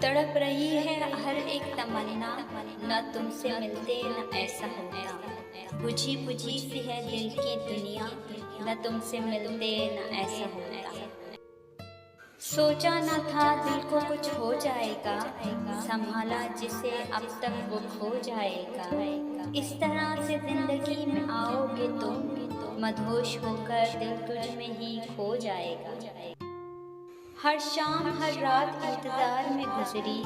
तड़प रही है हर एक तमन्ना, न तुमसे मिलते न ऐसा होता। बुझी बुझी सी है दिल की दुनिया, न तुमसे मिलते न ऐसा होता। सोचा न था दिल को कुछ हो जाएगा, संभाला जिसे अब तक वो खो जाएगा। इस तरह से जिंदगी में आओगे तुम, मदहोश होकर दिल तुझ में ही खो जाएगा। हर शाम हर रात इंतजार में गुजरी,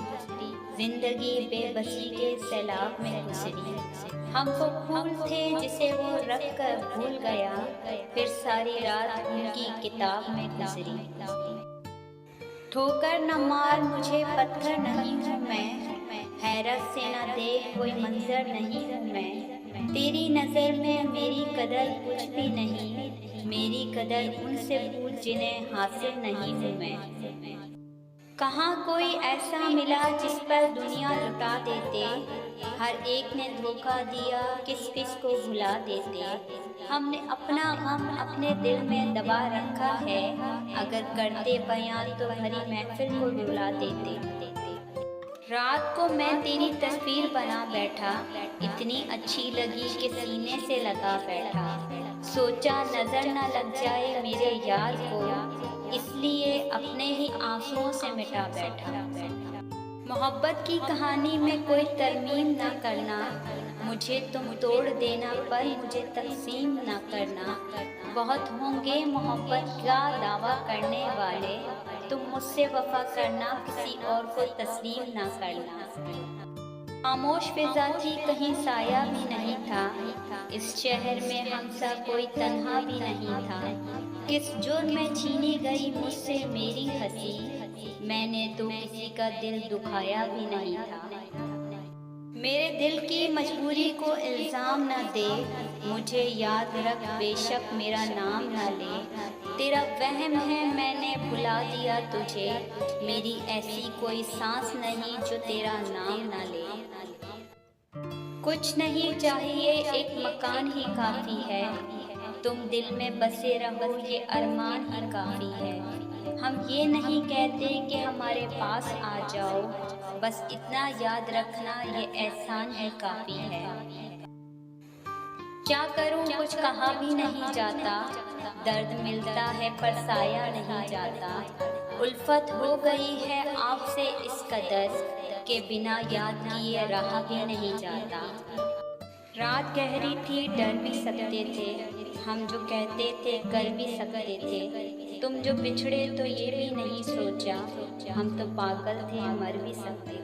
जिंदगी बेबसी के सैलाब में गुजरी। हम वो फूल थे जिसे वो रख कर भूल गया, फिर सारी रात उनकी किताब में गुजरी। ठोकर न मार मुझे पत्थर नहीं हूँ मैं, हैरत से न देख कोई मंजर नहीं हूँ मैं। तेरी नज़र में मेरी कदर कुछ भी नहीं, मेरी कदर उनसे भूल जिन्हें हासिल नहीं हूँ मैं। कहाँ कोई ऐसा मिला जिस पर दुनिया लुटा देते, हर एक ने धोखा दिया किस किस को भुला देते। हमने अपना गम अपने दिल में दबा रखा है, अगर करते बयां तो भरी महफिल को रुला देते। रात को मैं तेरी तस्वीर बना बैठा, इतनी अच्छी लगी कि सीने से लगा बैठा। सोचा नजर न लग जाए मेरे यार को, इसलिए अपने ही आंसुओं से मिटा बैठा। मोहब्बत की कहानी में कोई तरमीम न करना, मुझे तुम तोड़ देना पर मुझे तकसीम न करना। बहुत होंगे मोहब्बत का दावा करने वाले, तुम मुझसे वफा करना किसी और को तस्लीम ना करना। खामोश फिजा थी कहीं साया भी नहीं था, इस शहर में हमसा कोई तन्हा भी नहीं था। किस जुर्म में छीनी गई मुझसे मेरी हंसी, मैंने तो किसी का दिल दुखाया भी नहीं था। मेरे दिल की मजबूरी को इल्ज़ाम न दे, मुझे याद रख बेशक मेरा नाम न ले। तेरा वहम है मैंने भुला दिया तुझे, मेरी ऐसी कोई सांस नहीं जो तेरा नाम न ले। कुछ नहीं चाहिए एक मकान ही काफ़ी है, तुम दिल में बसे रहो ये अरमान ही काफ़ी है। हम ये नहीं कहते कि हमारे पास आ जाओ, बस इतना याद रखना ये एहसान ही काफ़ी है। क्या करूं कुछ कहा भी नहीं जाता, दर्द मिलता है पर साया नहीं जाता। उल्फत हो गई है आपसे इस कदर, के बिना याद किए रहा भी नहीं जाता। रात गहरी थी डर भी सकते थे, हम जो कहते थे कर भी सकते थे। तुम जो बिछड़े तो ये भी नहीं सोचा, हम तो पागल थे मर भी सकते।